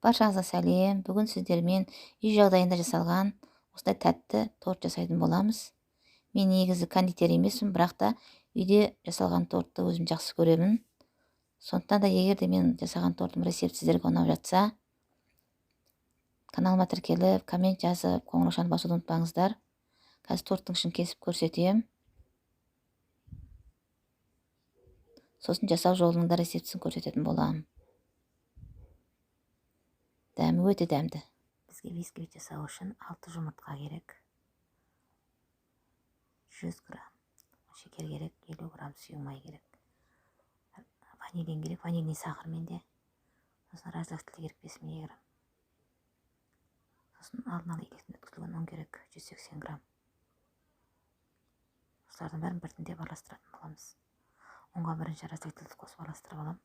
Баршаңызға сәлем. Бүгін сіздермен үй жағдайында жасалған осындай тәтті торт жасайтын боламыз. Мен негізі кондитер емеспін, бірақ та үйде жасалған тортты өзім жақсы көремін. Сондықтан да егер де мен жасаған тортым рецепт сіздерге ұнап жатса, каналыма тіркеліп, коммент жазып, қоңыраушаны басуды ұмытпаңыздар. Қазір торттың ішін кесіп көрсетемін. Сосын жасау жолының да рецептісін көрсететін боламын. Дәмі өте дәмді. Бізге бисквит жасау үшін 6 жұмыртқа керек. 100 грамм шекер керек, 50 грамм сұйық май керек. Ванилин керек, ванильный сахар менде. Сосын разрыхтитель керек 5 миллиграмм. Сосын алдын ала електен өткізілген ұн керек 180 грамм. Осылардың бәрін біртіндеп араластыратын боламыз. Ұнға бірінші разрыхтительді қосып араластырып аламын.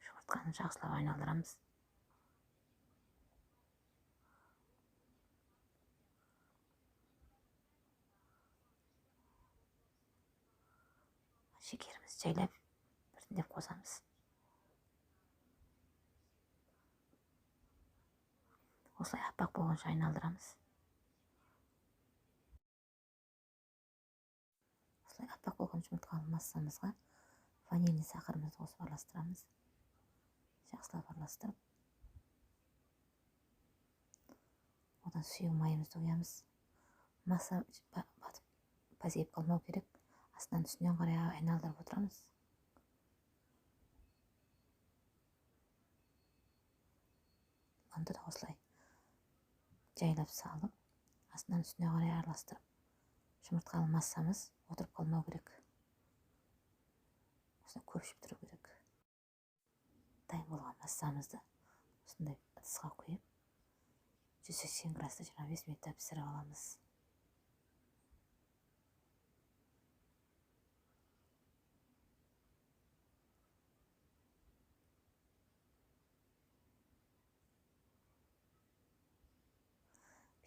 Жұмыртқаны жақсылап айналдырамыз. Шекерімізді жайлап біртіндеп қосамыз. Осылай аппақ болғанша айналдырамыз. Осылай аппақ болған жұмыртқалы массамызға ванильный сахарымызды қосып араластырамыз. Жақсылап араластырып, одан сұйық майымызды құямыз. Масса батып бәсейіп қалмау керек. Астынан үстінен қарай айналдырып отырамыз. Ұнды да осылай жайлап салып, астынан үстіне қарай араластырып, жұмыртқалы массамыз отырып қалмау керек. Осылай көпшіп тұру керек. Дайын болған массамызды осындай ыдысқа құйып, 180 градуста 25 минутта пісіріп аламыз.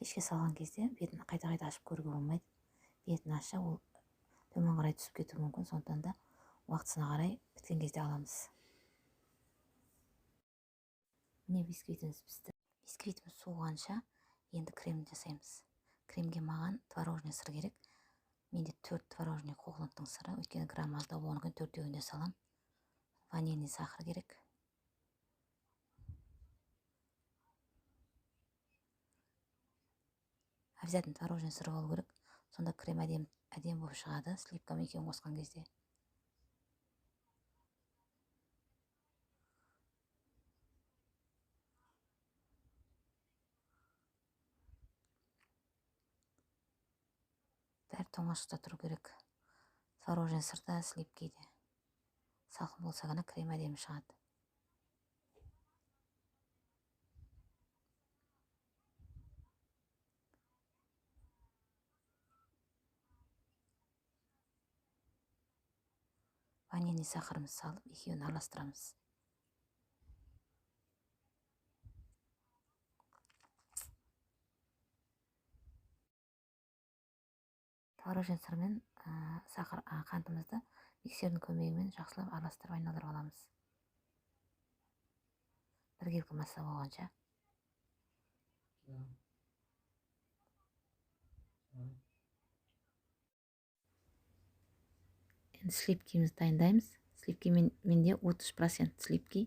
Пешке салған кезде бетін қайта-қайта ашып көруге болмайды. Бетін ашса, ол төмен қарай түсіп кетуі мүмкін, сондықтан да уақытысына қарай біткен кезде аламыз. Міне бисквитіміз пісті. Бисквитіміз суығанша енді кремді жасаймыз. Кремге маған творожный сыр керек. Менде 4 творожный қоғланттың сыры, өйткені грамм аздау болғаннан кейін 4-еуінде салам. Ванильный сахар керек. Обязательно творожный сыр болу керек. Сонда крем әдем болып шығады, сливкам екеуін қосқан кезде. Бәрі тоңашықта тұру керек. Творожный сырда, сливкиде. Салқын болса ғана крем әдемі шығады. Ванильный сахарымызды салып, екеуін араластырамыз. Творожный сыр мен қантымызды миксердің көмегімен жақсылап араластырып айналдырып аламыз. Біркелкі масса болғанша. Енді сливкимізді дайындаймыз. Сливки менде 30% сливки.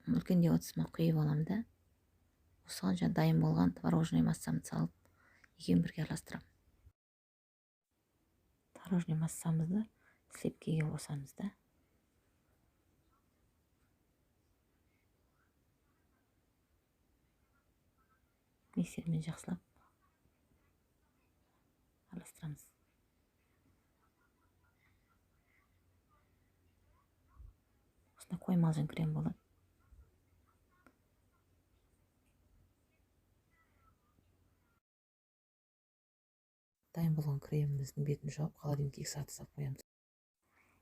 Үлкенде 30-ма құйып аламын да. Осыған жаңа дайын болған творожный массамды салып, екеуін бірге араластырамын. Творожный массамызды сливкиге қосамыз да. Миксермен жақсылап араластырамыз. Осында қоймалжың крем болады. Дайын болған креміміздің бетін жауып, холодильникке сағат салып қоямыз.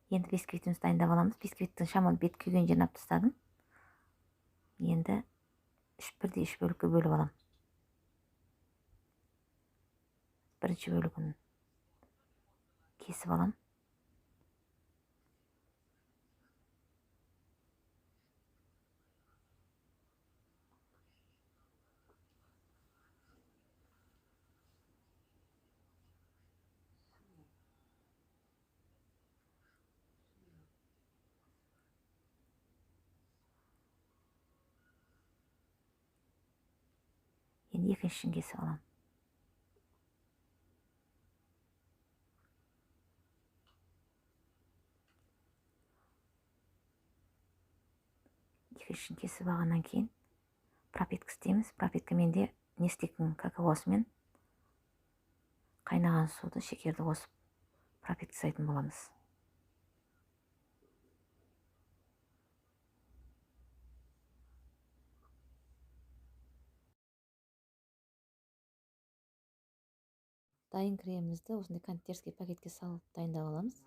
Енді бисквитімізді дайындап аламыз. Бисквиттің шамалы бет күйген жерін алып тастадым. Енді 3 бөлікке бөліп аламын. Бірінші бөлігін кесіп аламын. Енді екіншісін кесіп аламын. Екіншісін кесіп алғаннан кейін пропитка істейміз. Пропитка менде Нестиктің какаосы мен қайнаған суды, шекерді қосып пропитка жасайтын боламыз. Дайын кремімізді осындай кондитерский пакетке салып дайындап аламыз.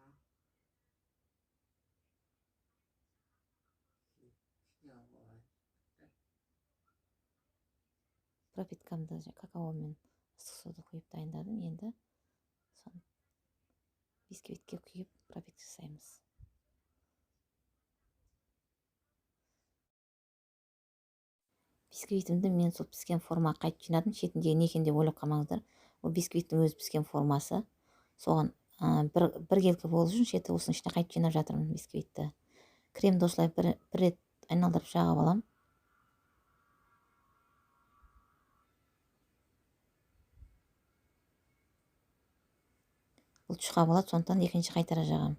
Пропиткамды какао мен ыстық суды құйып дайындадым. Енді соны бисквитке құйып пропитка жасаймыз. Бисквитімді мен сол піскен формаға қайтып жинадым. Шетіндегі не екен деп ойлап қалмаңыздар. Ол бисквиттің өзі піскен формасы. Соған бір келкі болу үшін шеті осының ішіне қайтып жинап жатырмын бисквитті. Кремді осылай бір рет айналдырып жағып аламын. Бұл тұшқа болады, сондықтан екінші қайтара жағам.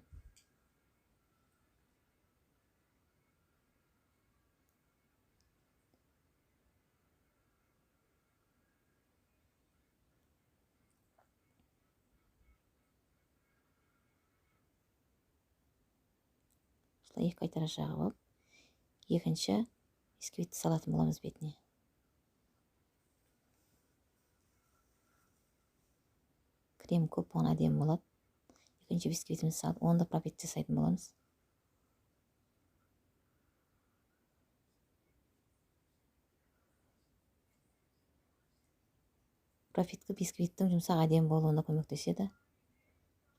Осылай екі қайтара жағып алып, екінші бисквитті салатын боламыз бетіне. Крем көп болған әдемі болады. Екінші бисквитімізді салып, оны да пропитка жасайтын боламыз. Пропитка бисквиттің жұмсақ әдемі болуына көмектеседі.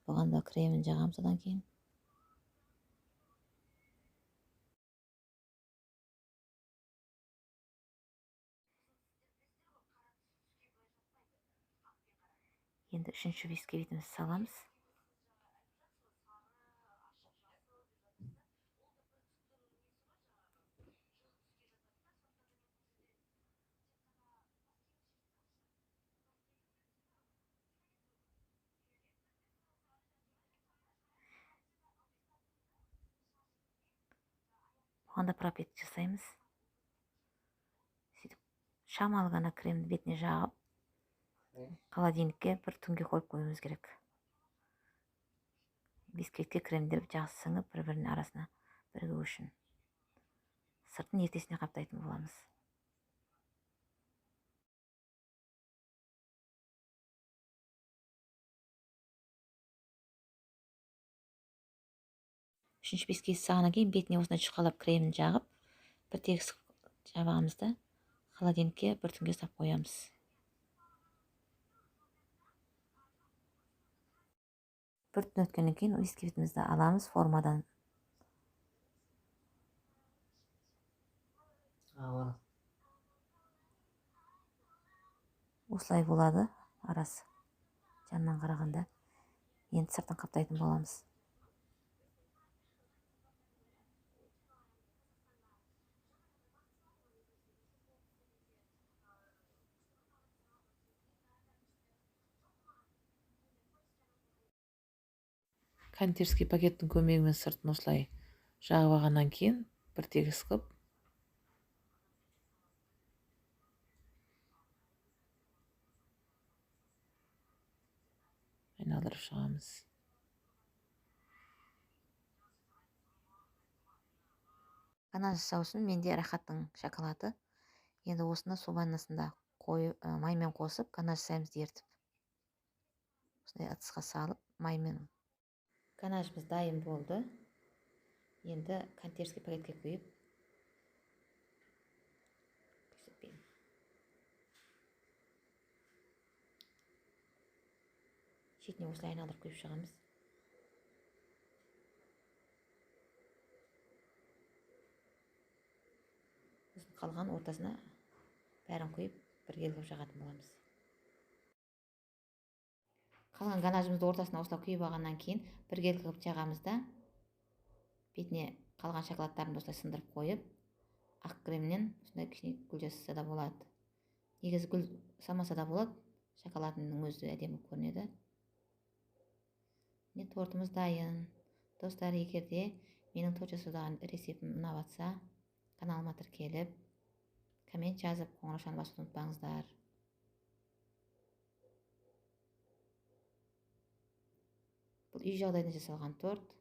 Бұған да кремін жағам содан кейін. Енді үшінші бисквитімізді саламыз. Бұған да пропитка жасаймыз. Сөйтіп шамалы ғана кремді бетіне жағып, холодильникке бір түнге қойып қоюымыз керек. Бисквитке кремдер жақсы сіңіп, бір-бірінің арасына бірігу үшін. Сыртын ертесіне қаптайтын боламыз. Үшінші бисквитті салғаннан кейін бетіне осындай жұқалап кремін жағып, бір тегіс жабамыз да холодильникке бір түнге ұстап қоямыз. Бір түн өткеннен кейін бисквитімізді аламыз формадан. Осылай болады арасы жанынан қарағанда. Енді сыртын қаптайтын боламыз. Кондитерский пакеттің көмегімен сыртын осылай жағып алғаннан кейін бір тегіс қып айналдырып шығамыз. Ганаж жасау үшін менде рахаттың шоколады. Енді осыны су ваннасында маймен қосып, ганаж жасаймыз ертіп. Осындай ыдысқа салып, маймен. Ганажымыз дайын болды. Енді кондитерский пакетке құйып шетіне осылай айналдырып құйып шығамыз. Қалған ортасына бәрін құйып бірге қылып жағатын боламыз. Қалған ганажымызды ортасына осылай құйып алғаннан кейін бірге қылып жағамыз да бетіне қалған шоколадтарын осылай сындырып қойып, ақ кремнен осындай кішкене гүл жасаса да болады. негізі гүл салмаса да болады, шоколадының өзі әдемі көрінеді. Міне тортымыз дайын. Достар, егерде менің торт жасаудағы рецептім ұнап жатса, каналыма тіркеліп, коммент жазып, қоңыраушаны басуды ұмытпаңыздар. Бұл үй жағдайында жасалған торт.